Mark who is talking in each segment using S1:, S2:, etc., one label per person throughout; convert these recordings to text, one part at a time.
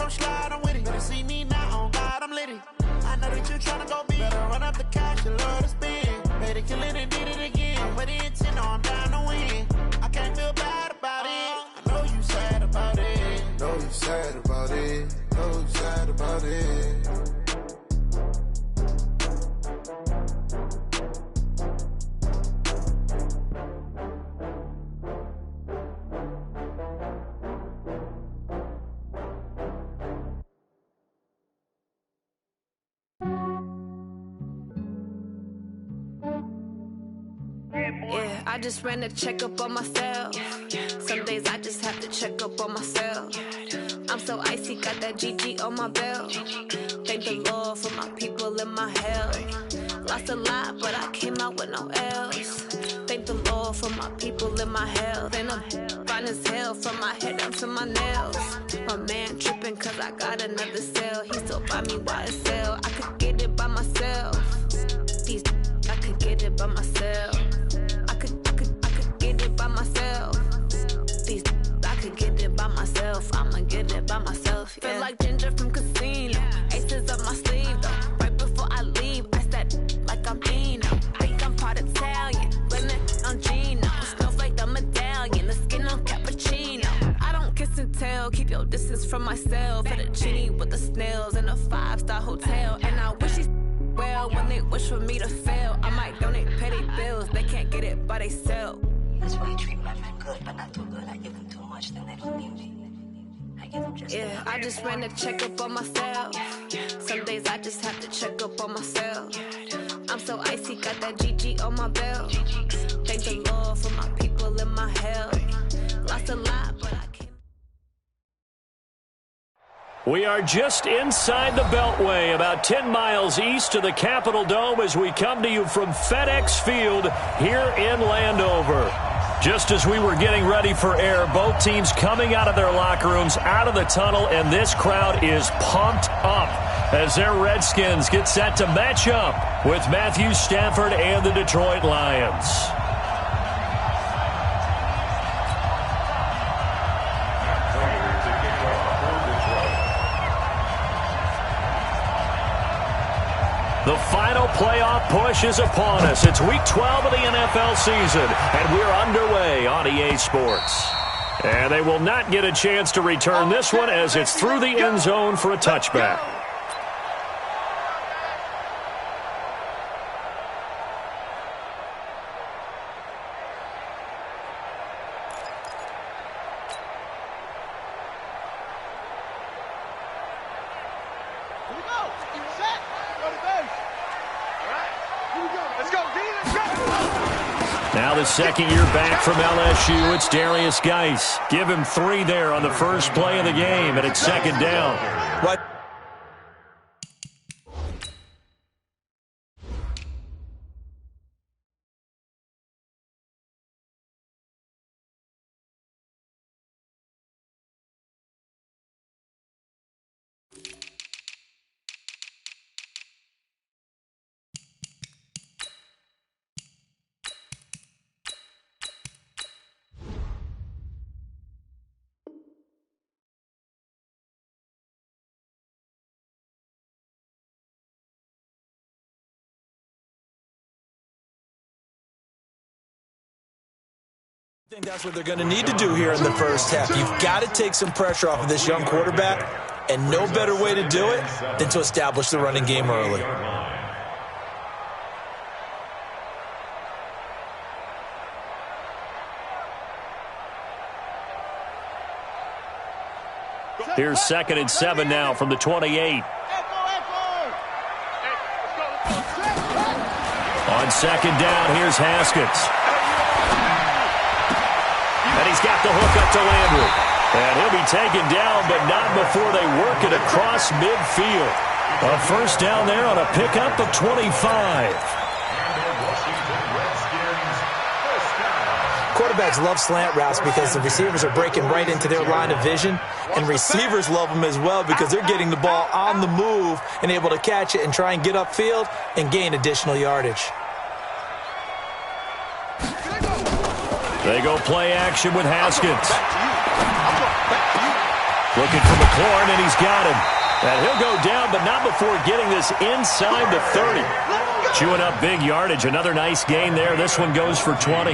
S1: come slide, I'm with it. Better see me now, on God, I'm litty. I know that you tryna go big. Better run up the cash, you love to spend. Made it, kill it, and did it again. But the intent, no, I'm down to win. I can't feel bad about it. I know you sad about it.
S2: Know you sad about it. Know you sad about it.
S3: Yeah, I just ran a checkup on myself. Some days I just have to check up on myself. I'm so icy, got that GG on my belt. Thank the Lord for my people and my health. Lost a lot, but I came out with no else. Thank the Lord for my people and my health. And I'm fine as hell from my head down to my nails. My man tripping cause I got another cell. He still buy me YSL. I could get it by myself. I could get it by myself. I could get it by myself. I could get it by myself. I'ma get it by myself. Yeah. Feel like Ginger from Casino. Aces up my sleeve though. Right before I leave, I said like I'm Dino. Think I'm part Italian. Blame it on Gino. Snowflake the medallion. The skin on cappuccino. I don't kiss and tell. Keep your distance from myself. At a genie with the snails in a 5-star hotel. And I wish he well when they wish for me to fail. I might donate petty bills. They can't get it by themselves.
S4: That's why you treat my men good, but not too good. I give them too much, then they don't need me. I give them just
S3: yeah, I just ran a checkup on myself. Some days I just have to check up on myself. I'm so icy, got that GG on my belt. Thank the Lord for my people and my health. Lost a lot, but I can't.
S5: We are just inside the Beltway, about 10 miles east of the Capitol Dome as we come to you from FedEx Field here in Landover. Just as we were getting ready for air, both teams coming out of their locker rooms, out of the tunnel, and this crowd is pumped up as their Redskins get set to match up with Matthew Stafford and the Detroit Lions. The final playoff push is upon us. It's Week 12 of the NFL season, and we're underway on EA Sports. And they will not get a chance to return this one as it's through the end zone for a touchback. Now the second year back from LSU, it's Darius Geis. Give him 3 there on the first play of the game, and it's second down.
S6: What? I think that's what they're going to need to do here in the first half. You've got to take some pressure off of this young quarterback, and no better way to do it than to establish the running game early.
S5: Here's 2nd and 7 now from the 28. On second down, here's Haskins. And he's got the hook up to Landry. And he'll be taken down, but not before they work it across midfield. A first down there on a pickup of 25.
S6: Quarterbacks love slant routes because the receivers are breaking right into their line of vision, and receivers love them as well because they're getting the ball on the move and able to catch it and try and get upfield and gain additional yardage.
S5: They go play action with Haskins. Looking for McLaurin, and he's got him. And he'll go down, but not before getting this inside the 30. Chewing up big yardage. Another nice gain there. This one goes for 20.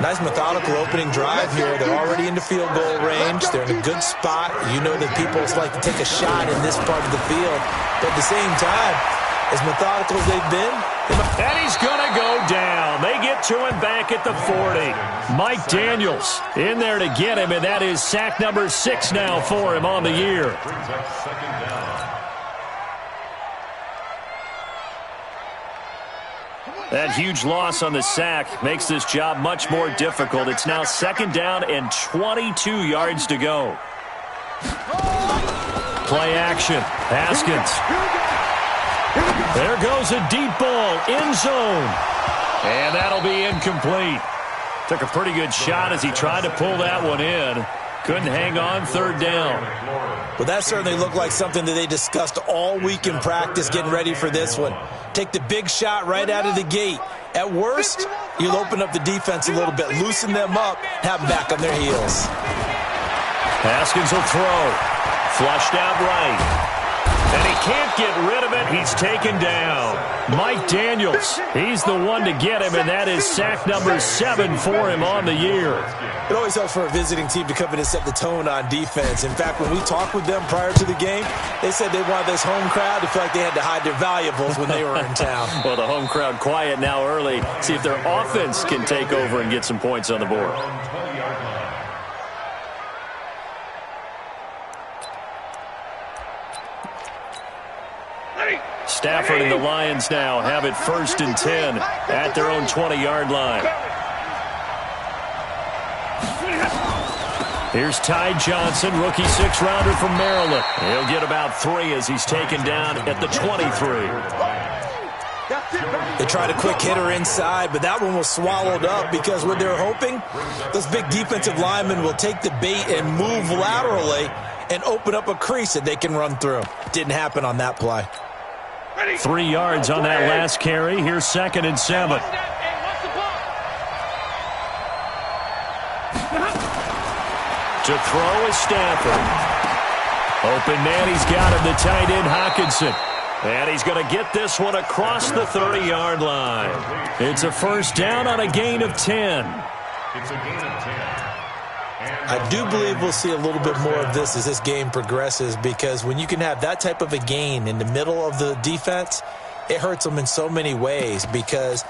S6: Nice methodical opening drive here. They're already into field goal range. They're in a good spot. You know that people like to take a shot in this part of the field. But at the same time, as methodical as they've been.
S5: And he's going to go down. They get to him back at the 40. Mike Daniels in there to get him, and that is sack number 6 now for him on the year. That huge loss on the sack makes this job much more difficult. It's now 2nd down and 22 yards to go. Play action. Haskins. There goes a deep ball, end zone. And that'll be incomplete. Took a pretty good shot as he tried to pull that one in. Couldn't hang on, 3rd down.
S6: Well, that certainly looked like something that they discussed all week in practice getting ready for this one. Take the big shot right out of the gate. At worst, you'll open up the defense a little bit, loosen them up, have them back on their heels.
S5: Haskins will throw. Flushed out right. And he can't get rid of it. He's taken down. Mike Daniels, he's the one to get him, and that is sack number 7 for him on the year.
S6: It always helps for a visiting team to come in and set the tone on defense. In fact, when we talked with them prior to the game, they said they wanted this home crowd to feel like they had to hide their valuables when they were in town.
S5: Well, the home crowd quiet now early. See if their offense can take over and get some points on the board. Stafford and the Lions now have it 1st and 10 at their own 20-yard line. Here's Ty Johnson, rookie 6th-rounder from Maryland. He'll get about 3 as he's taken down at the 23.
S6: They tried a quick hitter inside, but that one was swallowed up because what they're hoping, those big defensive linemen will take the bait and move laterally and open up a crease that they can run through. Didn't happen on that play.
S5: 3 yards on that last carry. Here's 2nd and 7. To throw is Stafford. Open man, he's got him, the tight end Hockenson. And he's going to get this one across the 30-yard line. It's a 1st down on a gain of 10.
S7: It's a gain of 10.
S6: I do believe we'll see a little bit more of this as this game progresses, because when you can have that type of a gain in the middle of the defense, it hurts them in so many ways, because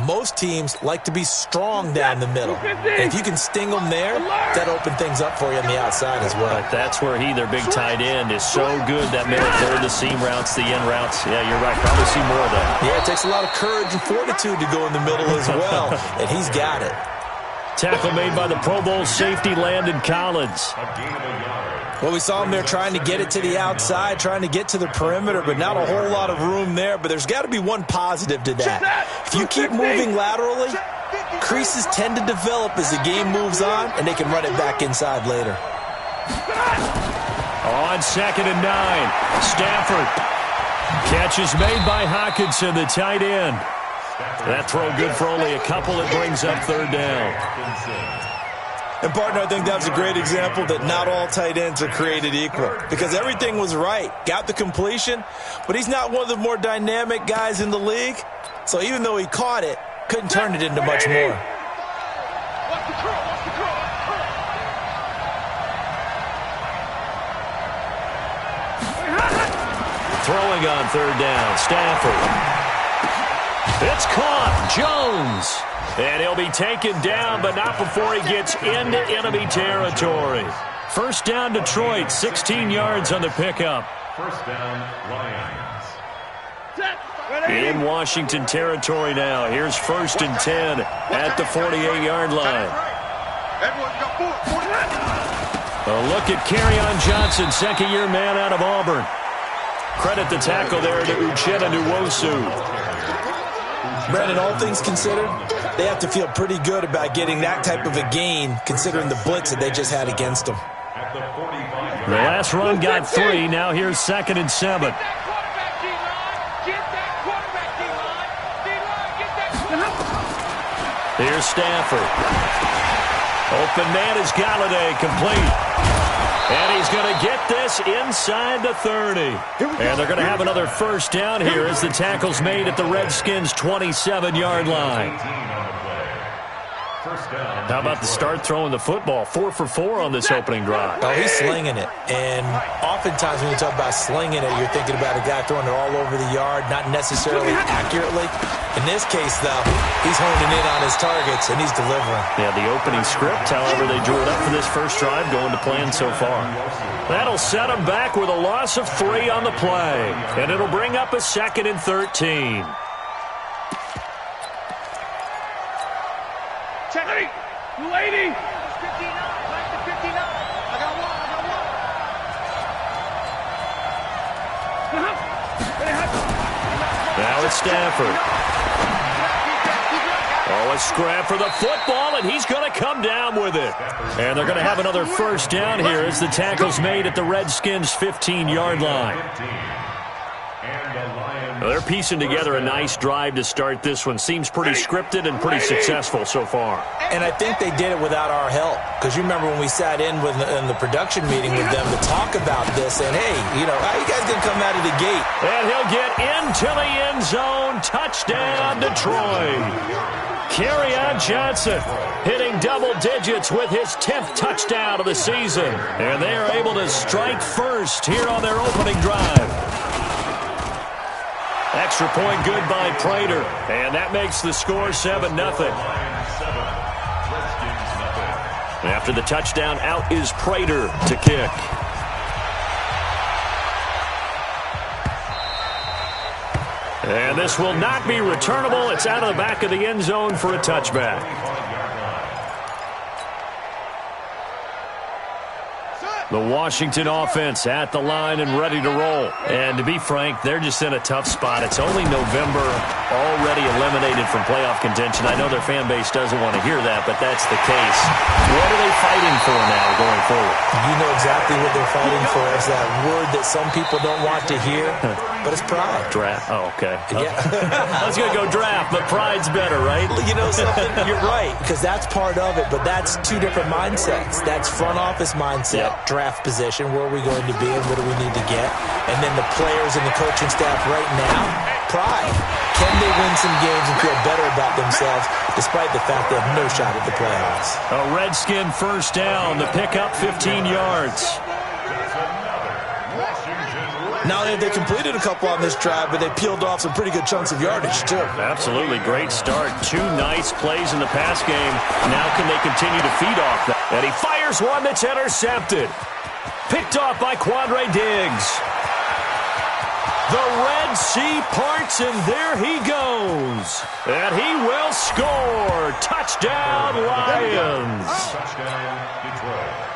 S6: most teams like to be strong down the middle. And if you can sting them there, that opens things up for you on the outside as well.
S5: But that's where their big tight end, is so good. That middle third, the seam routes, the in routes. Yeah, you're right. Probably see more of that.
S6: Yeah, it takes a lot of courage and fortitude to go in the middle as well, and he's got it.
S5: Tackle made by the Pro Bowl safety Landon Collins.
S6: Well, we saw him there trying to get it to the outside, trying to get to the perimeter, but not a whole lot of room there. But there's got to be one positive to that. If you keep moving laterally, creases tend to develop as the game moves on, and they can run it back inside later.
S5: On 2nd and 9, Stafford. Catch is made by Hockenson, the tight end. That throw good for only a couple. It brings up 3rd down.
S6: And, partner, I think that was a great example that not all tight ends are created equal, because everything was right. Got the completion, but he's not one of the more dynamic guys in the league. So even though he caught it, couldn't turn it into much more.
S5: Throwing on 3rd down, Stafford. It's caught, Jones. And he'll be taken down, but not before he gets into enemy territory. 1st down, Detroit, 16 yards on the pickup.
S7: 1st down, Lions.
S5: In Washington territory now. Here's 1st and 10 at the 48-yard line. A look at Kerryon Johnson, 2nd-year man out of Auburn. Credit the tackle there to Uchenna Nwosu.
S6: Brandon, all things considered, they have to feel pretty good about getting that type of a gain, considering the blitz that they just had against them.
S5: The last run got 3. Now here's 2nd and 7. Here's Stafford. Open man is Galladay, complete. And he's going to get this inside the 30. And they're going to have another first down here as the tackle's made at the Redskins' 27-yard line. How about the start throwing the football? 4 for 4 on this opening drive.
S6: Oh, he's slinging it. And oftentimes when you talk about slinging it, you're thinking about a guy throwing it all over the yard, not necessarily accurately. In this case, though, he's honing in on his targets, and he's delivering.
S5: Yeah, the opening script, however, they drew it up for this first drive, going to plan so far. That'll set them back with a loss of 3 on the play. And it'll bring up a 2nd and 13.
S8: Check it. 280. 59. Back to 59. I got one.
S5: Now it's Stafford. Oh, a scrap for the football, and he's going to come down with it. And they're going to have another first down here as the tackle's made at the Redskins' 15-yard line. Well, they're piecing together a nice drive to start this one. Seems pretty scripted and pretty successful so far.
S6: And I think they did it without our help. Because you remember when we sat in the production meeting with them to talk about this, and hey, how you guys going to come out of the gate?
S5: And he'll get into the end zone. Touchdown, Detroit. Kerryon Johnson hitting double digits with his 10th touchdown of the season. And they are able to strike first here on their opening drive. Extra point good by Prater, and that makes the score 7-0. After the touchdown, out is Prater to kick. And this will not be returnable. It's out of the back of the end zone for a touchback. The Washington offense at the line and ready to roll. And to be frank, they're just in a tough spot. It's only November, already eliminated from playoff contention. I know their fan base doesn't want to hear that, but that's the case. What are they fighting for now going forward?
S6: You know exactly what they're fighting for. It's that word that some people don't want to hear, but it's pride.
S5: Draft. Oh, okay.
S6: Yeah.
S5: I was going to go draft, but pride's better, right?
S6: You know something? You're right, because that's part of it, but that's two different mindsets. That's front office mindset, draft position, where are we going to be and what do we need to get? And then the players and the coaching staff right now, pride. Can they win some games and feel better about themselves despite the fact they have no shot at the playoffs?
S5: A Redskin first down, the pickup 15 yards.
S6: Not only have they completed a couple on this drive, but they peeled off some pretty good chunks of yardage, too.
S5: Absolutely. Great start. 2 nice plays in the pass game. Now can they continue to feed off that? And he fires one that's intercepted. Picked off by Quandre Diggs. The Red Sea parts, and there he goes. And he will score. Touchdown, Lions.
S7: Touchdown, Detroit.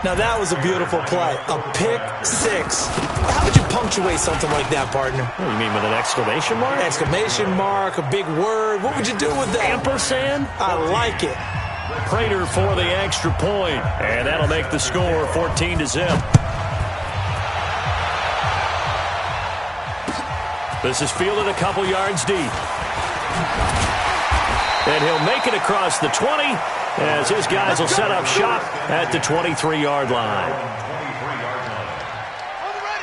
S6: Now, that was a beautiful play. A pick six. How would you punctuate something like that, partner?
S5: What do you mean, with an exclamation mark?
S6: Exclamation mark, a big word. What would you do with that?
S5: Ampersand?
S6: I like it.
S5: Prater for the extra point. And that'll make the score 14-0. This is fielded a couple yards deep. And he'll make it across the 20 as his guys will set up shop at the 23-yard line.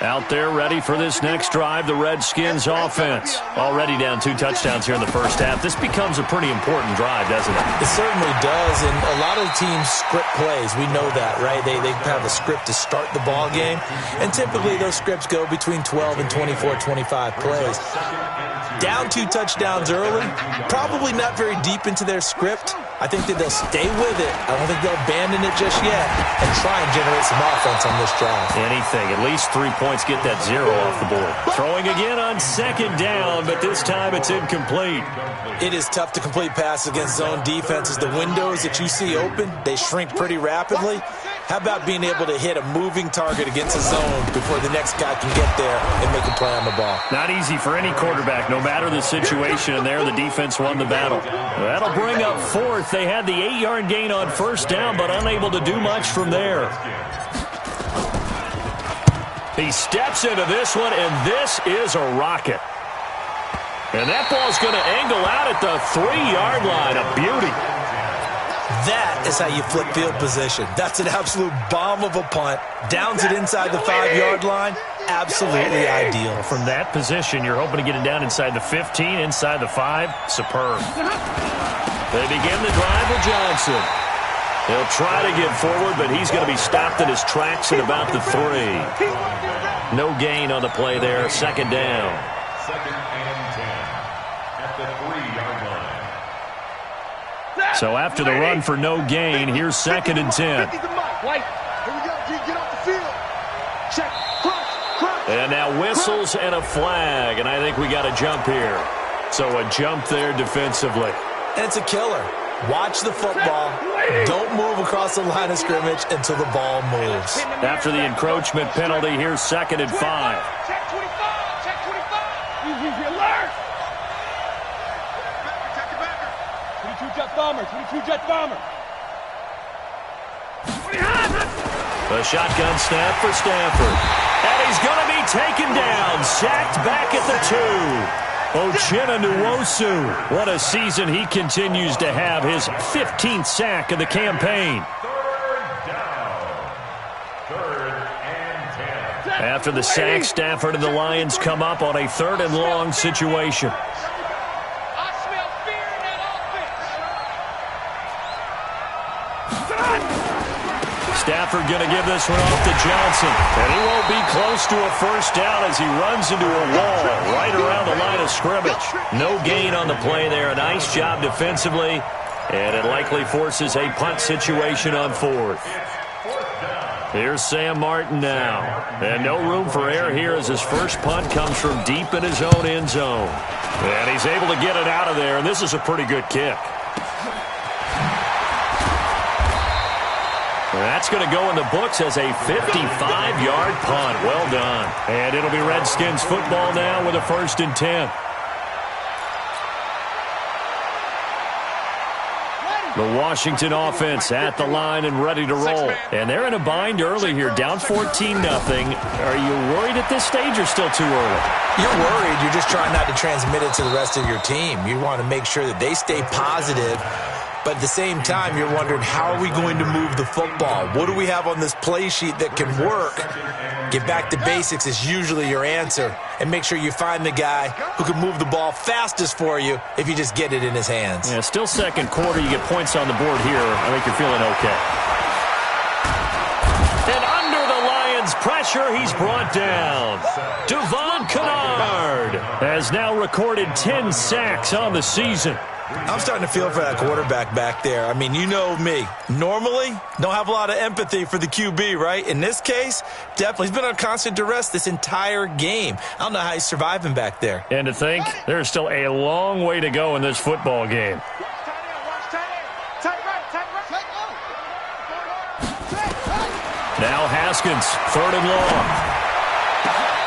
S5: Out there ready for this next drive, the Redskins offense. Already down 2 touchdowns here in the first half. This becomes a pretty important drive, doesn't it?
S6: It certainly does, and a lot of teams script plays. We know that, right? They have a script to start the ball game, and typically those scripts go between 12 and 24, 25 plays. Down 2 touchdowns early, probably not very deep into their script. I think that they'll stay with it. I don't think they'll abandon it just yet and try and generate some offense on this drive.
S5: Anything. At least 3 points, get that 0 off the board. Throwing again on 2nd down, but this time it's incomplete.
S6: It is tough to complete passes against zone defenses. The windows that you see open, they shrink pretty rapidly. How about being able to hit a moving target against a zone before the next guy can get there and make a play on the ball?
S5: Not easy for any quarterback, no matter the situation, and there the defense won the battle. That'll bring up 4th. They had the 8-yard gain on 1st down, but unable to do much from there. He steps into this one, and this is a rocket. And that ball's going to angle out at the 3-yard line. A beauty.
S6: That is is how you flip field position. That's an absolute bomb of a punt. Downs it inside the 5-yard line. Absolutely ideal.
S5: From that position, you're hoping to get it down inside the 15, inside the 5. Superb. They begin the drive with Johnson. He'll try to get forward, but he's going to be stopped in his tracks at about the 3. No gain on the play there. Second down.
S7: Second and 10 at the 3-yard line.
S5: So after the run for no gain, here's second and 10. And now whistles and a flag, and I think we got a jump here. So a jump there defensively.
S6: And it's a killer. Watch the football. Don't move across the line of scrimmage until the ball moves.
S5: After the encroachment penalty, here's second and 5.
S8: Check 25. Check 25. Easy alert. Check the backer. 22 jet bomber. 22 jet bomber.
S5: The shotgun snap for Stafford. And he's going to be taken down. Sacked back at the 2. Uchenna Nwosu. What a season he continues to have. His 15th sack of the campaign.
S7: Third and 10.
S5: After the sack, Stafford and the Lions come up on a 3rd and long situation.
S8: I smell fear in that offense.
S5: Stafford going to give this one off to Johnson. And he won't be close to a first down as he runs into a wall right around the line of scrimmage. No gain on the play there. A nice job defensively. And it likely forces a punt situation on 4th. Here's Sam Martin now. And no room for error here as his first punt comes from deep in his own end zone. And he's able to get it out of there. And this is a pretty good kick. That's going to go in the books as a 55-yard punt. Well done. And it'll be Redskins football now with a 1st and 10. The Washington offense at the line and ready to roll. And they're in a bind early here, down 14-0. Are you worried at this stage or still too early?
S6: You're worried. You're just trying not to transmit it to the rest of your team. You want to make sure that they stay positive. But at the same time, you're wondering, how are we going to move the football? What do we have on this play sheet that can work? Get back to basics is usually your answer. And make sure you find the guy who can move the ball fastest for you if you just get it in his hands.
S5: Yeah, still second quarter. You get points on the board here. I think you're feeling okay. And under the Lions' pressure, he's brought down. Devon Kennard has now recorded 10 sacks on the season.
S6: I'm starting to feel for that quarterback back there. I mean, you know me. Normally, don't have a lot of empathy for the QB, right? In this case, definitely. He's been on constant duress this entire game. I don't know how he's surviving back there.
S5: And to think, there's still a long way to go in this football game. Now Haskins, 3rd and long.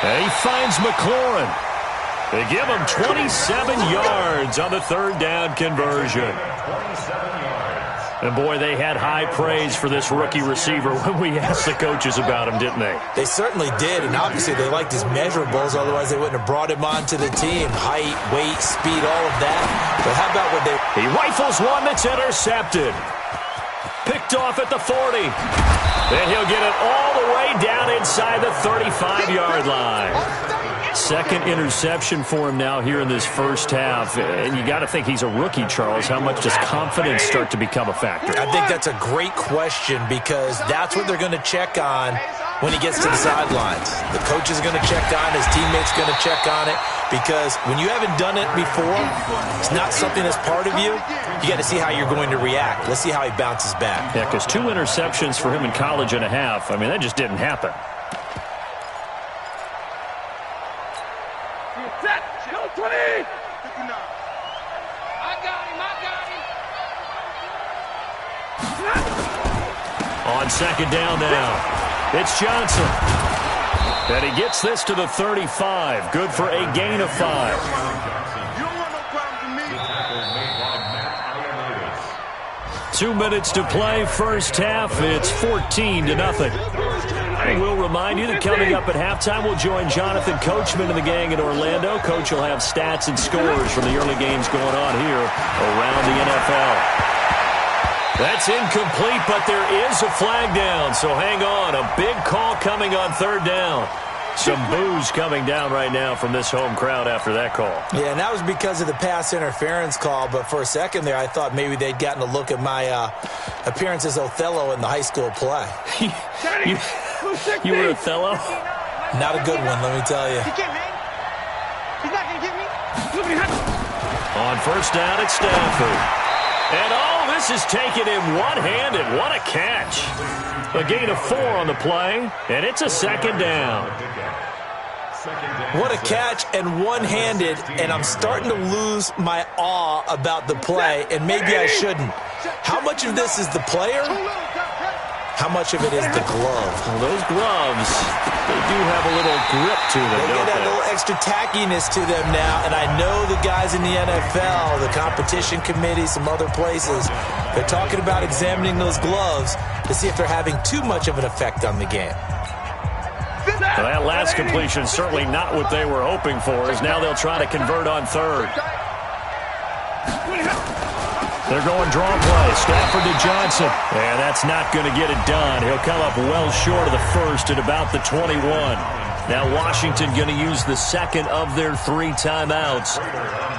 S5: And he finds McLaurin. They give him 27 yards on the 3rd down conversion. And, boy, they had high praise for this rookie receiver when we asked the coaches about him, didn't they?
S6: They certainly did, and obviously they liked his measurables. Otherwise, they wouldn't have brought him onto the team. Height, weight, speed, all of that. But how about what they...
S5: He rifles one that's intercepted. Picked off at the 40. Then he'll get it all the way down inside the 35-yard line. Second interception for him now here in this first half. And you got to think he's a rookie, Charles. How much does confidence start to become a factor?
S6: I think that's a great question because that's what they're going to check on when he gets to the sidelines. The coach is going to check on it. His teammates going to check on it because when you haven't done it before, it's not something that's part of you. You got to see how you're going to react. Let's see how he bounces back.
S5: Yeah, because 2 interceptions for him in college and a half. I mean, that just didn't happen. On second down now, it's Johnson. And he gets this to the 35. Good for a gain of 5. 2 minutes to play, first half. It's 14-0. And we'll remind you that coming up at halftime, we'll join Jonathan Coachman and the gang in Orlando. Coach will have stats and scores from the early games going on here around the NFL. That's incomplete, but there is a flag down, so hang on. A big call coming on third down. Some boos coming down right now from this home crowd after that call.
S6: Yeah, and that was because of the pass interference call, but for a second there I thought maybe they'd gotten a look at my appearance as Othello in the high school play.
S5: You were Othello?
S6: Not a good one, let me tell you.
S8: He can't hang. He's not going to get me. Look at him.
S5: On first down at Stafford. And this is taken in one-handed. What a catch. A gain of 4 on the play, and it's a second down.
S6: What a catch and one-handed, and I'm starting to lose my awe about the play, and maybe I shouldn't. How much of this is the player? How much of it is the glove?
S5: Well, those gloves, they do have a little grip to them,
S6: They
S5: don't
S6: get a
S5: they?
S6: little extra tackiness to them now, and I know the guys in the NFL, the competition committee, some other places, they're talking about examining those gloves to see if they're having too much of an effect on the game.
S5: Well, that last completion certainly not what they were hoping for, as now they'll try to convert on third. They're going draw play. Stafford to Johnson. And that's not going to get it done. He'll come up well short of the first at about the 21. Now Washington going to use the second of their 3 timeouts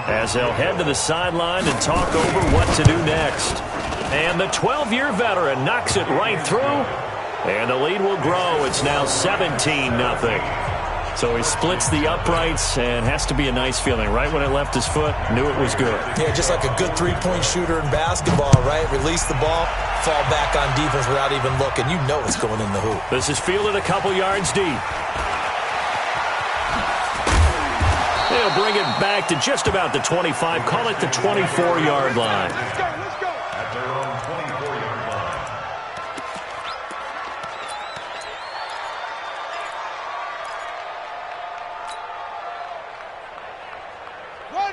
S5: as they'll head to the sideline and talk over what to do next. And the 12-year veteran knocks it right through. And the lead will grow. It's now 17-0. So he splits the uprights, and has to be a nice feeling. Right when it left his foot, knew it was good.
S6: Yeah, just like a good three-point shooter in basketball, right? Release the ball, fall back on defense without even looking. You know it's going in the hoop.
S5: This is fielded a couple yards deep. They'll bring it back to just about the 25. Call it the 24-yard line.
S8: Let's go.
S7: At their own 24-yard line.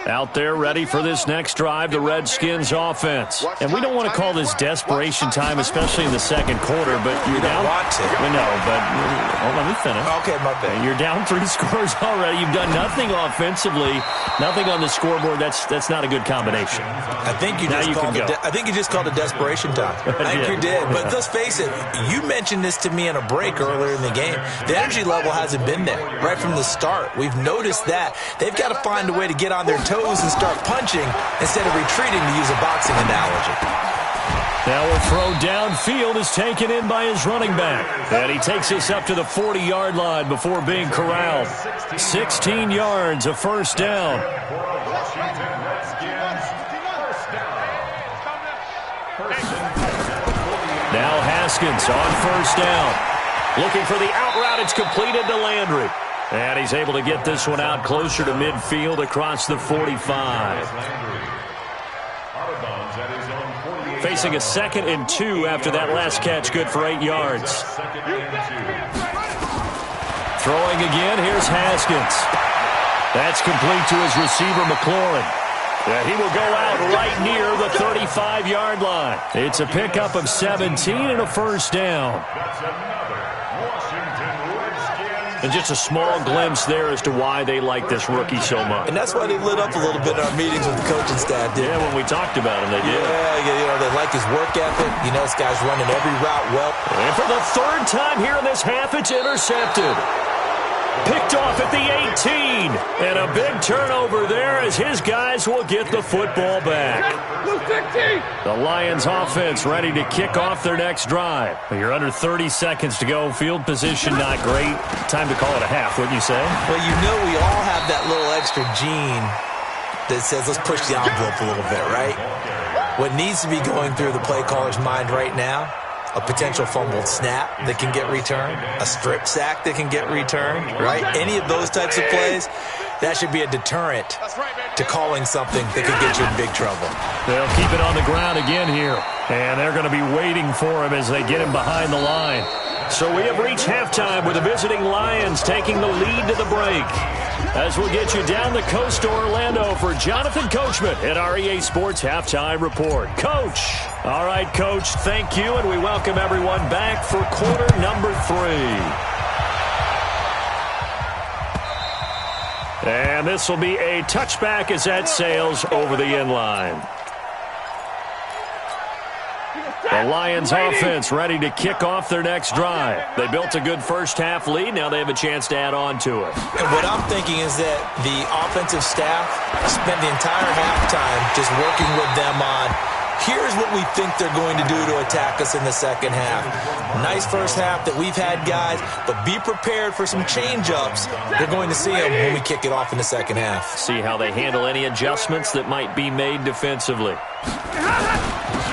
S5: Out there ready for this next drive, the Redskins offense. And we don't want to call this desperation time, especially in the second quarter, but you're down.
S6: Want to.
S5: No, but let me finish.
S6: Okay, my bad.
S5: You're down 3 scores already. You've done nothing offensively, nothing on the scoreboard. That's not a good combination.
S6: I think you just called it desperation time. I think you did. But let's face it, you mentioned this to me in a break earlier in the game. The energy level hasn't been there right from the start. We've noticed that. They've got to find a way to get on their toes and start punching instead of retreating, to use a boxing analogy.
S5: Now a throw downfield is taken in by his running back. And he takes us up to the 40-yard line before being corralled. 16 yards, a first down. Now Haskins on first down. Looking for the out route. It's completed to Landry. And he's able to get this one out closer to midfield across the 45. Facing a 2nd and 2 after that last catch, good for 8 yards. Throwing again, here's Haskins. That's complete to his receiver, McLaurin. Yeah, he will go out right near the 35-yard line. It's a pickup of 17 and a first down. And just a small glimpse there as to why they like this rookie so much.
S6: And that's why they lit up a little bit in our meetings with the coaching staff.
S5: Yeah, when we talked about him, they did.
S6: Yeah, they like his work ethic. You know, this guy's running every route well.
S5: And for the 3rd time here in this half, it's intercepted. Picked off at the 18. And a big turnover there as his guys will get the football back. The Lions offense ready to kick off their next drive. You're under 30 seconds to go. Field position not great. Time to call it a half, wouldn't you say?
S6: Well, you know we all have that little extra gene that says let's push the envelope a little bit, right? What needs to be going through the play caller's mind right now, a potential fumbled snap that can get returned, a strip sack that can get returned, right? Any of those types of plays, that should be a deterrent to calling something that could get you in big trouble.
S5: They'll keep it on the ground again here, and they're going to be waiting for him as they get him behind the line. So we have reached halftime with the visiting Lions taking the lead to the break. As we'll get you down the coast to Orlando for Jonathan Coachman at our EA Sports Halftime Report. Coach. All right, Coach, thank you, and we welcome everyone back for quarter number 3. And this will be a touchback as that sails over the end line. The Lions offense ready to kick off their next drive. They built a good first-half lead. Now they have a chance to add on to it.
S6: And what I'm thinking is that the offensive staff spent the entire halftime just working with them on, here's what we think they're going to do to attack us in the second half. Nice first half that we've had, guys, but be prepared for some change-ups. You're going to see them when we kick it off in the second half.
S5: See how they handle any adjustments that might be made defensively.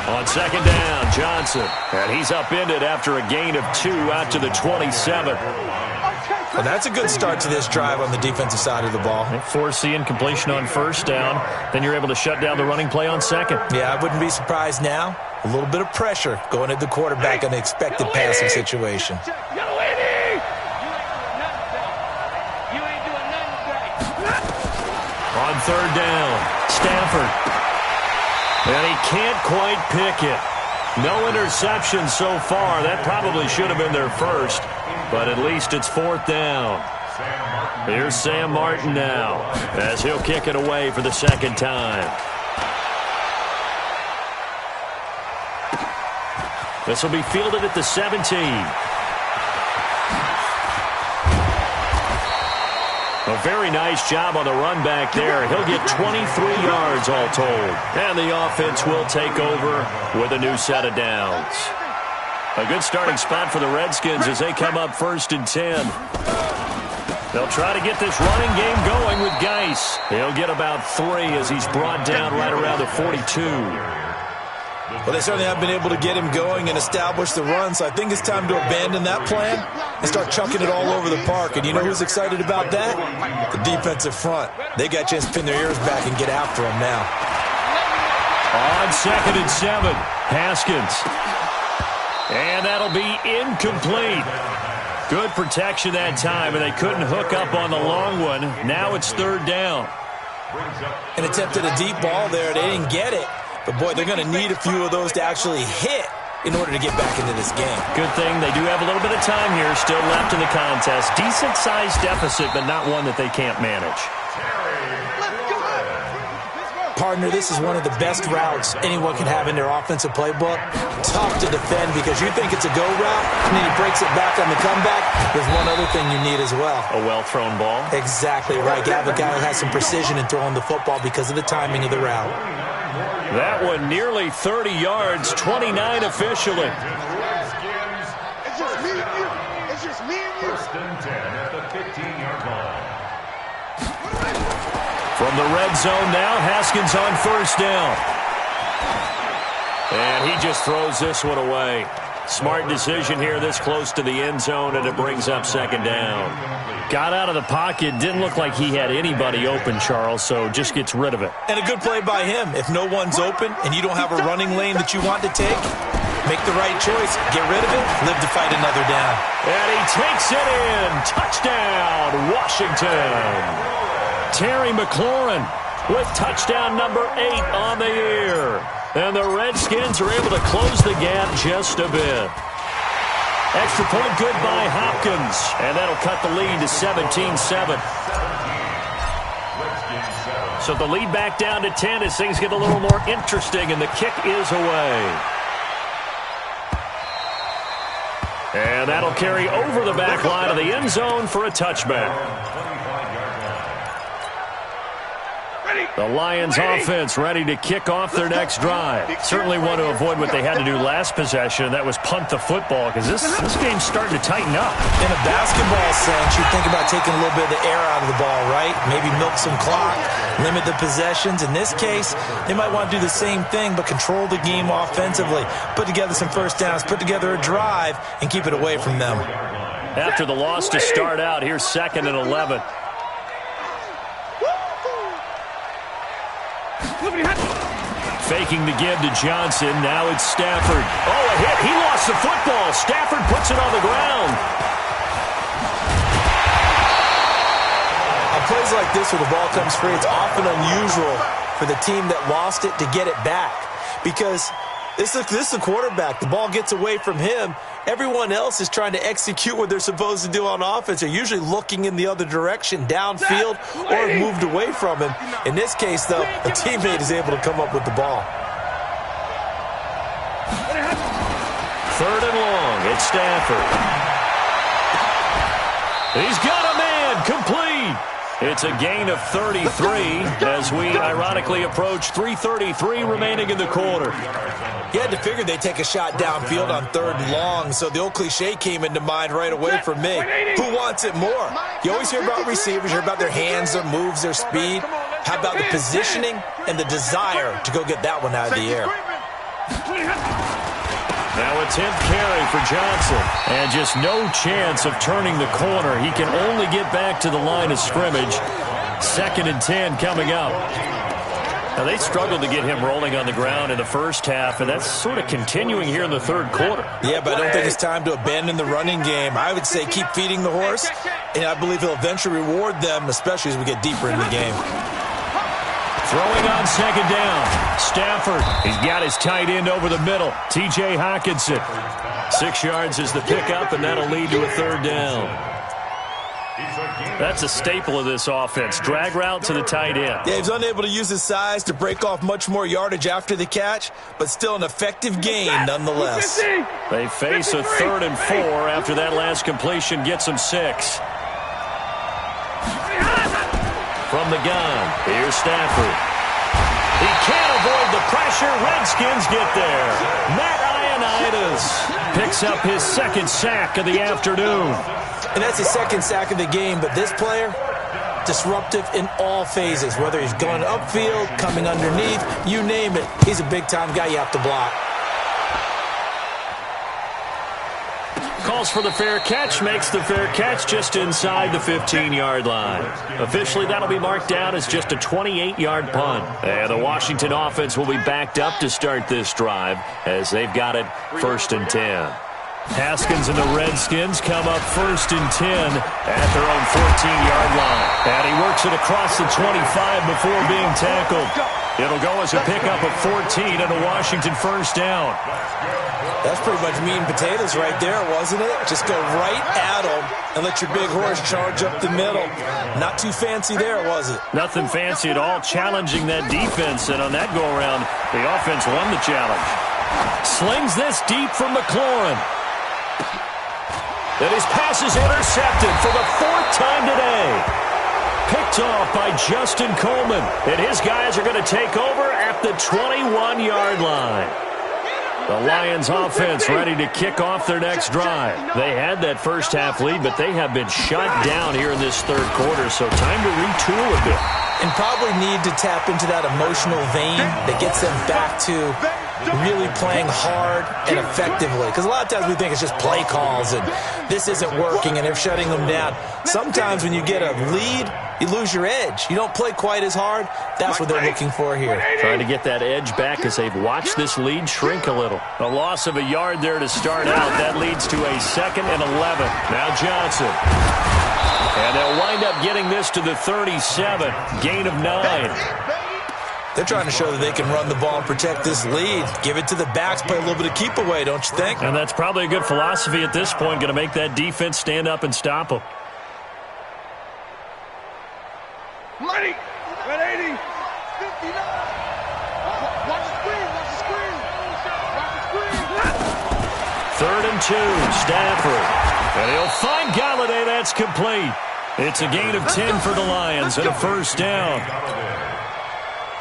S5: On second down, Johnson. And he's upended after a gain of 2 out to the 27.
S6: Well, that's a good start to this drive on the defensive side of the ball.
S5: They force the incompletion on first down. Then you're able to shut down the running play on second.
S6: Yeah, I wouldn't be surprised now. A little bit of pressure going at the quarterback in an expected passing situation.
S5: On third down, Stafford. And he can't quite pick it. No interception so far. That probably should have been their first, but at least it's fourth down. Here's Sam Martin now as he'll kick it away for the second time. This will be fielded at the 17. A very nice job on the run back there. He'll get 23 yards all told. And the offense will take over with a new set of downs. A good starting spot for the Redskins as they come up first and 10. They'll try to get this running game going with Geis. He'll get about 3 as he's brought down right around the 42.
S6: Well, they certainly have been able to get him going and establish the run, so I think it's time to abandon that plan and start chucking it all over the park. And you know who's excited about that? The defensive front. They got a chance to pin their ears back and get after him now.
S5: On second and 7, Haskins. And that'll be incomplete. Good protection that time, and they couldn't hook up on the long one. Now it's third down.
S6: And attempted a deep ball there. They didn't get it. But, boy, they're going to need a few of those to actually hit in order to get back into this game.
S5: Good thing they do have a little bit of time here still left in the contest. Decent-sized deficit, but not one that they can't manage.
S6: Partner, this is one of the best routes anyone can have in their offensive playbook. Tough to defend because you think it's a go route, and then he breaks it back on the comeback. There's one other thing you need as well.
S5: A well-thrown ball?
S6: Exactly right. You have a guy who has some precision in throwing the football because of the timing of the route.
S5: That one nearly 30 yards, 29 officially.
S8: It's just me and you. It's just me and you.
S7: First and 10 at the 15-yard line.
S5: From the red zone now, Haskins on first down. And he just throws this one away. Smart decision here this close to the end zone, and it brings up second down. Got out of the pocket, didn't look like he had anybody open, Charles, so just gets rid of it.
S6: And a good play by him. If no one's open and you don't have a running lane that you want to take, make the right choice. Get rid of it, live to fight another down.
S5: And he takes it in. Touchdown, Washington. Terry McLaurin with touchdown number 8 on the year. And the Redskins are able to close the gap just a bit. Extra point good by Hopkins. And that'll cut the lead to 17-7. So the lead back down to 10 as things get a little more interesting, and the kick is away. And that'll carry over the back line of the end zone for a touchback. The Lions offense ready to kick off their next drive. Certainly want to avoid what they had to do last possession, and that was punt the football, because this game's starting to tighten up.
S6: In a basketball sense, you think about taking a little bit of the air out of the ball, right? Maybe milk some clock, limit the possessions. In this case, they might want to do the same thing, but control the game offensively. Put together some first downs, put together a drive, and keep it away from them.
S5: After the loss to start out, here's second and 11. Faking the give to Johnson. Now it's Stafford. Oh, a hit. He lost the football. Stafford puts it on the ground.
S6: On plays like this where the ball comes free, it's often unusual for the team that lost it to get it back. Because this is a quarterback. The ball gets away from him. Everyone else is trying to execute what they're supposed to do on offense. They're usually looking in the other direction, downfield, or have moved away from him. In this case, though, a teammate is able to come up with the ball.
S5: 3rd and long. It's Stafford. He's got a man, complete. It's a gain of 33 as we ironically approach 3:33 remaining in the quarter.
S6: You had to figure they'd take a shot downfield on 3rd and long, so the old cliche came into mind right away for me. Who wants it more? You always hear about receivers, you hear about their hands, their moves, their speed. How about the positioning and the desire to go get that one out of the air?
S5: Now a 10th carry for Johnson. And just no chance of turning the corner. He can only get back to the line of scrimmage. 2nd and 10 coming up. Now they struggled to get him rolling on the ground in the first half, and that's sort of continuing here in the 3rd quarter.
S6: Yeah, but I don't think it's time to abandon the running game. I would say keep feeding the horse, and I believe he'll eventually reward them, especially as we get deeper in the game.
S5: Throwing on 2nd down. Stafford, he's got his tight end over the middle. T.J. Hockenson. 6 yards is the pickup, and that'll lead to a 3rd down. That's a staple of this offense. Drag route to the tight end.
S6: Yeah, he's unable to use his size to break off much more yardage after the catch, but still an effective gain nonetheless.
S5: They face a 3rd and 4 after that last completion gets them 6. From the gun, here's Stafford. He can't avoid the pressure. Redskins get there. Matt Ioannidis picks up his 2nd sack of the afternoon.
S6: And that's his 2nd sack of the game, but this player, disruptive in all phases, whether he's going upfield, coming underneath, you name it. He's a big-time guy you have to block.
S5: Calls for the fair catch, makes the fair catch just inside the 15-yard line. Officially, that'll be marked down as just a 28-yard punt. And the Washington offense will be backed up to start this drive as they've got it 1st and 10. Haskins and the Redskins come up 1st and 10 at their own 14-yard line. And he works it across the 25 before being tackled. It'll go as a pickup of 14 and a Washington 1st down.
S6: That's pretty much meat and potatoes right there, wasn't it? Just go right at them and let your big horse charge up the middle. Not too fancy there, was it?
S5: Nothing fancy at all, challenging that defense. And on that go-around, the offense won the challenge. Slings this deep from McLaurin. And his pass is intercepted for the 4th time today. Picked off by Justin Coleman. And his guys are going to take over at the 21-yard line. The Lions offense ready to kick off their next drive. They had that first half lead, but they have been shut down here in this 3rd quarter, so time to retool a bit.
S6: And probably need to tap into that emotional vein that gets them back to really playing hard and effectively. Because a lot of times we think it's just play calls and this isn't working and they're shutting them down. Sometimes when you get a lead, you lose your edge. You don't play quite as hard. That's what they're looking for here.
S5: Trying to get that edge back as they've watched this lead shrink a little. A loss of a yard there to start out. That leads to a 2nd and 11. Now Johnson. And they'll wind up getting this to the 37. Gain of 9.
S6: They're trying to show that they can run the ball and protect this lead. Give it to the backs, play a little bit of keep away, don't you think?
S5: And that's probably a good philosophy at this point. Going to make that defense stand up and stop them.
S8: Money! 180! 59! Watch the screen! Watch the screen! Watch the screen!
S5: 3rd and 2, Stafford. And he'll find Galladay. That's complete. It's a gain of 10 for the Lions and a 1st down.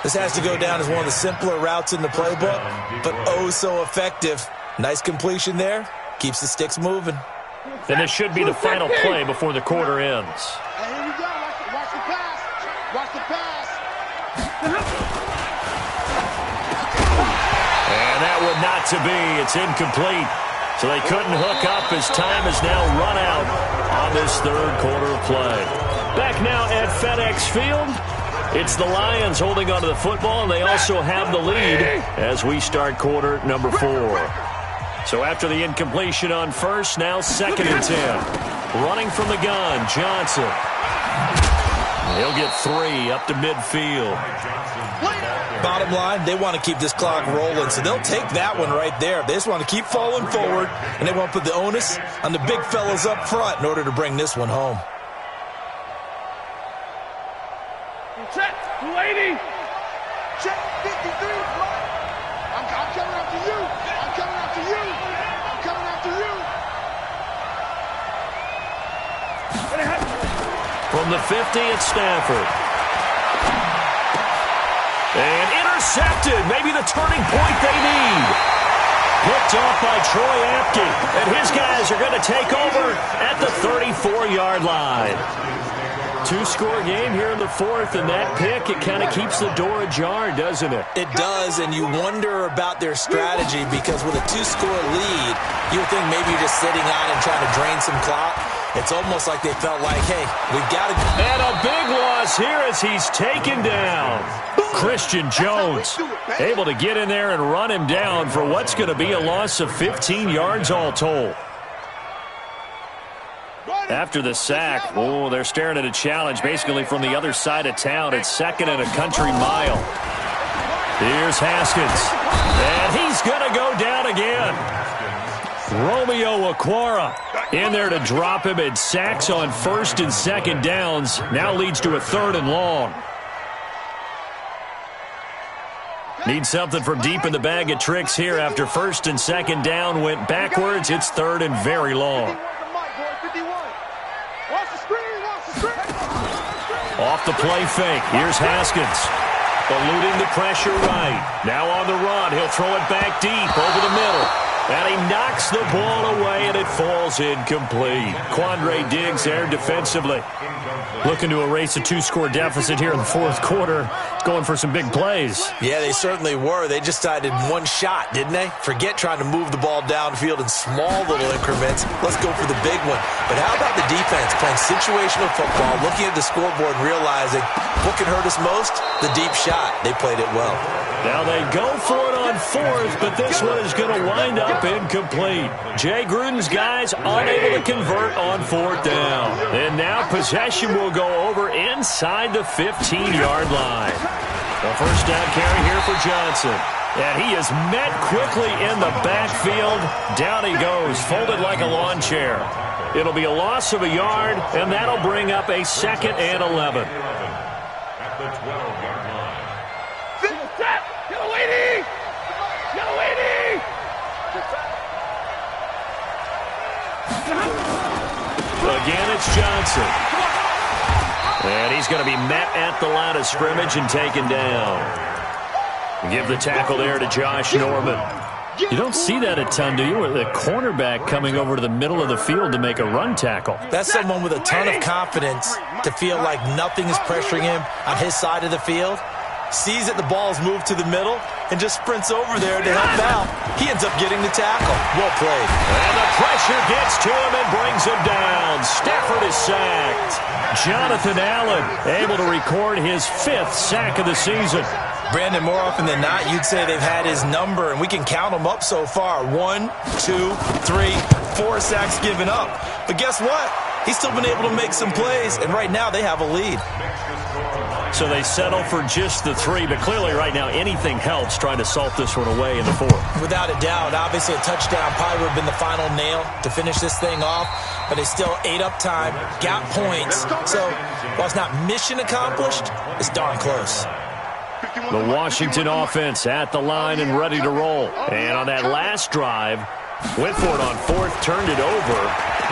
S6: This has to go down as one of the simpler routes in the playbook, but oh so effective. Nice completion there. Keeps the sticks moving.
S5: Then this should be the final play before the quarter ends.
S8: Hey, here we go. Watch the pass. Watch the pass.
S5: And that would not to be. It's incomplete. So they couldn't hook up as time has now run out on this 3rd quarter of play. Back now at FedEx Field. It's the Lions holding onto the football, and they also have the lead as we start quarter number 4. So after the incompletion on 1st, now 2nd and 10. Running from the gun, Johnson. He'll get 3 up to midfield.
S6: Bottom line, they want to keep this clock rolling, so they'll take that one right there. They just want to keep falling forward, and they want to put the onus on the big fellas up front in order to bring this one home.
S8: Check, 280. Check, 53. I'm coming after you. I'm coming after you. I'm coming
S5: From the 50, it's Stafford. And intercepted. Maybe the turning point they need. Picked off by Troy Apke. And his guys are going to take over at the 34-yard line. Two-score game here in the fourth, and that pick, it kind of keeps the door ajar, doesn't it?
S6: It does, and you wonder about their strategy because with a two-score lead, you would think maybe you're just sitting on and trying to drain some clock. It's almost like they felt like, hey, we've got to...
S5: And a big loss here as he's taken down. Christian Jones able to get in there and run him down for what's going to be a loss of 15 yards all told. After the sack, oh, they're staring at a challenge basically from the other side of town. It's second and a country mile. Here's Haskins. And he's going to go down again. Romeo Okwara in there to drop him. And sacks on first and second downs. Now leads to a third and long. Need something from deep in the bag of tricks here after first and second down went backwards. It's third and very long. Off the play fake. Here's Haskins. Eluding the pressure right. Now on the run. He'll throw it back deep over the middle. And he knocks the ball away, and it falls incomplete. Quandre Diggs there defensively. Looking to erase a two-score deficit here in the fourth quarter. Going for some big plays.
S6: Yeah, they certainly were. They just decided one shot, didn't they? Forget trying to move the ball downfield in small little increments. Let's go for the big one. But how about the defense playing situational football, looking at the scoreboard and realizing what can hurt us most? The deep shot. They played it well.
S5: Now they go for it on fourth, but this one is going to wind up incomplete. Jay Gruden's guys unable to convert on fourth down. And now possession will go over inside the 15-yard line. The first down carry here for Johnson. And he is met quickly in the backfield. Down he goes, folded like a lawn chair. It'll be a loss of a yard, and that'll bring up a second and 11.
S7: At the 12-yard line.
S8: Yellow 80! Yellow 80!
S5: Again, it's Johnson. And he's going to be met at the line of scrimmage and taken down. Give the tackle there to Josh Norman. You don't see that a ton, do you? With a cornerback coming over to the middle of the field to make a run tackle.
S6: That's someone with a ton of confidence to feel like nothing is pressuring him on his side of the field. Sees that the ball's moved to the middle and just sprints over there to help out. He ends up getting the tackle. Well played.
S5: And the pressure gets to him and brings him down. Stafford is sacked. Jonathan Allen able to record his 5th sack of the season.
S6: Brandon, more often than not, you'd say they've had his number, and we can count them up so far. 1, 2, 3, 4 sacks given up. But guess what? He's still been able to make some plays, and right now they have a lead.
S5: So they settle for just the 3, but clearly right now anything helps trying to salt this one away in the 4th.
S6: Without a doubt, obviously a touchdown probably would have been the final nail to finish this thing off, but they still ate up time, got points. So while it's not mission accomplished, it's darn close.
S5: The Washington offense at the line and ready to roll. And on that last drive, went for it on 4th, turned it over.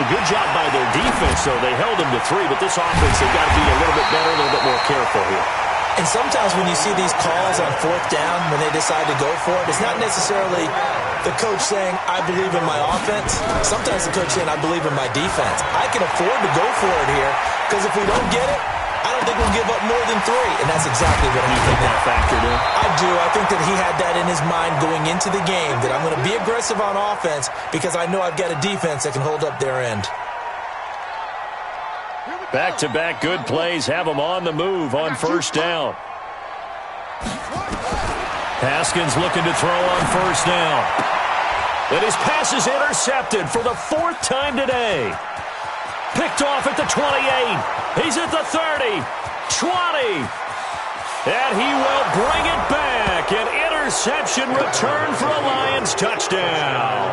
S5: A good job by their defense, though. They held them to 3, but this offense, they've got to be a little bit better, a little bit more careful here.
S6: And sometimes when you see these calls on 4th down, when they decide to go for it, it's not necessarily the coach saying, I believe in my offense. Sometimes the coach saying, I believe in my defense. I can afford to go for it here, because if we don't get it, I don't think we'll give up more than 3, and that's exactly what I'm thinking.
S5: That factored in?
S6: I do. I think that he had that in his mind going into the game, that I'm going to be aggressive on offense because I know I've got a defense that can hold up their end.
S5: Back-to-back good plays have them on the move on first down. Haskins looking to throw on first down. And his pass is intercepted for the 4th time today. Picked off at the 28. He's at the 30. 20. And he will bring it back. An interception return for a Lions touchdown.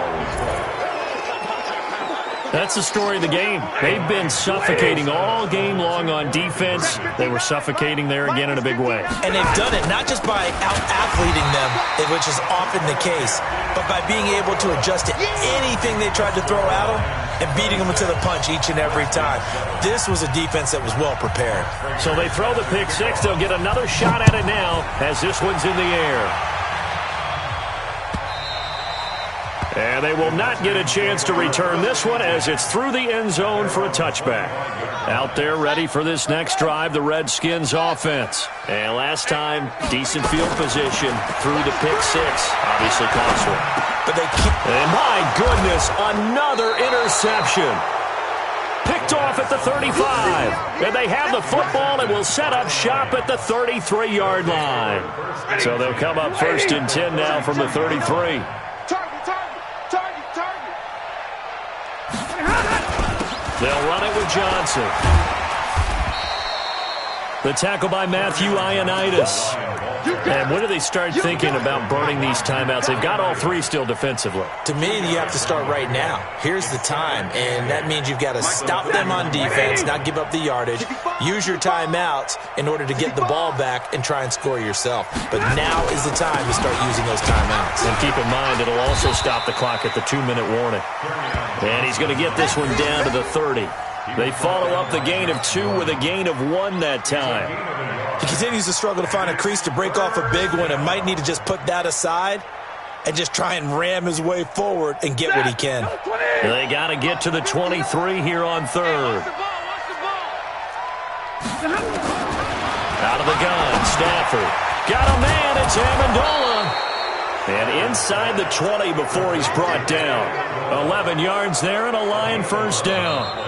S5: That's the story of the game. They've been suffocating all game long on defense. They were suffocating there again in a big way.
S6: And they've done it not just by out-athleting them, which is often the case, but by being able to adjust to anything they tried to throw at them. and beating them to the punch each and every time. This was a defense that was well prepared.
S5: So they throw the pick six. They'll get another shot at it now as this one's in the air. And they will not get a chance to return this one as it's through the end zone for a touchback. Out there ready for this next drive, the Redskins offense. And last time, decent field position through the pick six. Obviously cost one.
S6: But they keep...
S5: And my goodness, another interception. Picked off at the 35. And they have the football and will set up shop at the 33-yard line. So they'll come up 1st and 10 now from the 33. They'll run it with Johnson. The tackle by Matthew Ioannidis. And when do they start thinking about burning these timeouts? They've got all three still defensively.
S6: To me, you have to start right now. Here's the time, and that means you've got to stop them on defense, not give up the yardage, use your timeouts in order to get the ball back and try and score yourself. But now is the time to start using those timeouts.
S5: And keep in mind, it'll also stop the clock at the 2-minute warning. And he's going to get this one down to the 30. They follow up the gain of 2 with a gain of 1 that time.
S6: He continues to struggle to find a crease to break off a big one and might need to just put that aside and just try and ram his way forward and get what he can.
S5: They got to get to the 23 here on 3rd. Out of the gun, Stafford. Got a man, it's Amendola. And inside the 20 before he's brought down. 11 yards there and a Lion first down.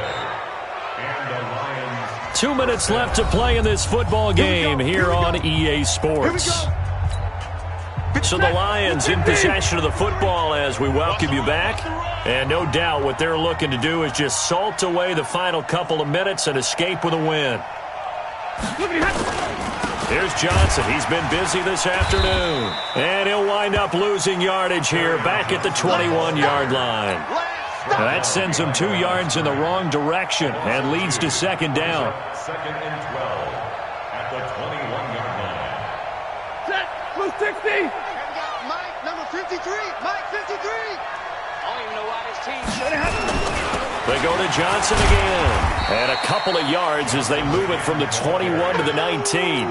S5: 2 minutes left to play in this football game here on EA Sports. So the Lions in possession of the football as we welcome you back. And no doubt what they're looking to do is just salt away the final couple of minutes and escape with a win. Here's Johnson. He's been busy this afternoon. And he'll wind up losing yardage here back at the 21-yard line. That sends him 2 yards in the wrong direction and leads to 2nd down.
S7: 2nd and 12 at the 21-yard line.
S8: Set, blue 60. Mike, number 53. Mike, 53. I don't even know why this team should have.
S5: They go to Johnson again. And a couple of yards as they move it from the 21 to the 19.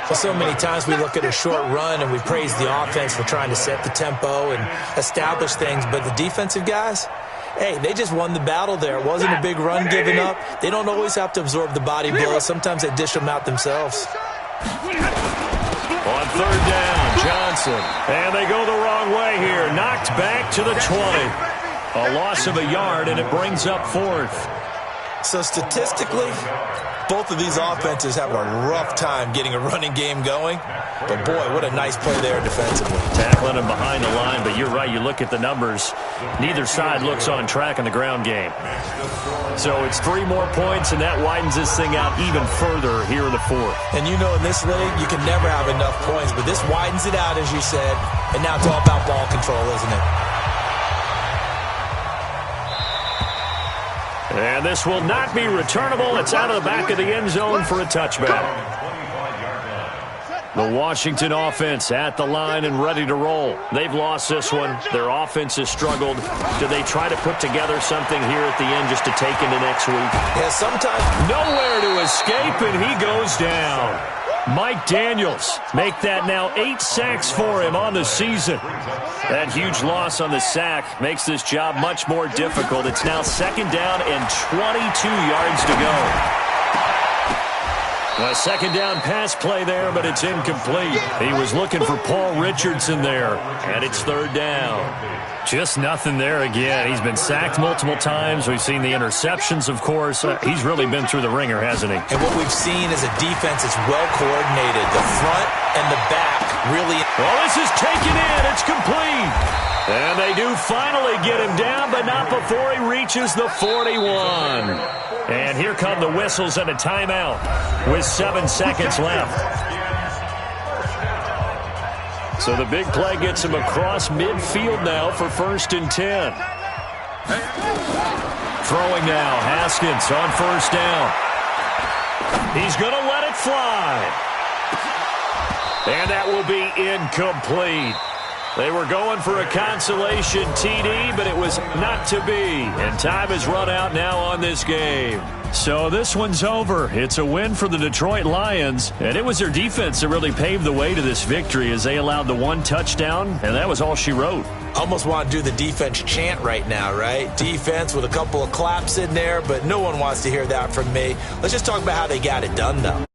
S6: Well, so many times we look at a short run and we praise the offense for trying to set the tempo and establish things, but the defensive guys, hey, they just won the battle there. It wasn't a big run given up. They don't always have to absorb the body blows. Sometimes they dish them out themselves.
S5: On 3rd down, Johnson. And they go the wrong way here. Knocked back to the 20. A loss of a yard, and it brings up 4th.
S6: So statistically, both of these offenses have a rough time getting a running game going. But, boy, what a nice play there defensively.
S5: Tackling him behind the line, but you're right. You look at the numbers. Neither side looks on track in the ground game. So it's 3 more points, and that widens this thing out even further here in the 4th.
S6: And you know in this league, you can never have enough points. But this widens it out, as you said. And now it's all about ball control, isn't it?
S5: And this will not be returnable. It's out of the back of the end zone for a touchback. The Washington offense at the line and ready to roll. They've lost this one. Their offense has struggled. Do they try to put together something here at the end just to take into next week?
S6: Yeah, sometimes.
S5: Nowhere to escape, and he goes down. Mike Daniels make that now 8 sacks for him on the season. That huge loss on the sack makes this job much more difficult. It's now 2nd down and 22 yards to go. A 2nd down pass play there, but it's incomplete. He was looking for Paul Richardson there, and it's 3rd down. Just nothing there again. He's been sacked multiple times. We've seen the interceptions, of course. He's really been through the ringer, hasn't he?
S6: And what we've seen is a defense that's well coordinated. The front and the back really...
S5: Well, this is taken in. It's complete. And they do finally get him down, but not before he reaches the 41. And here come the whistles and a timeout with 7 seconds left. So the big play gets him across midfield now for 1st and 10. Throwing now, Haskins on 1st down. He's going to let it fly. And that will be incomplete. They were going for a consolation TD, but it was not to be. And time has run out now on this game. So this one's over. It's a win for the Detroit Lions, and it was their defense that really paved the way to this victory as they allowed the one touchdown, and that was all she wrote.
S6: Almost want to do the defense chant right now, right? Defense with a couple of claps in there, but no one wants to hear that from me. Let's just talk about how they got it done, though.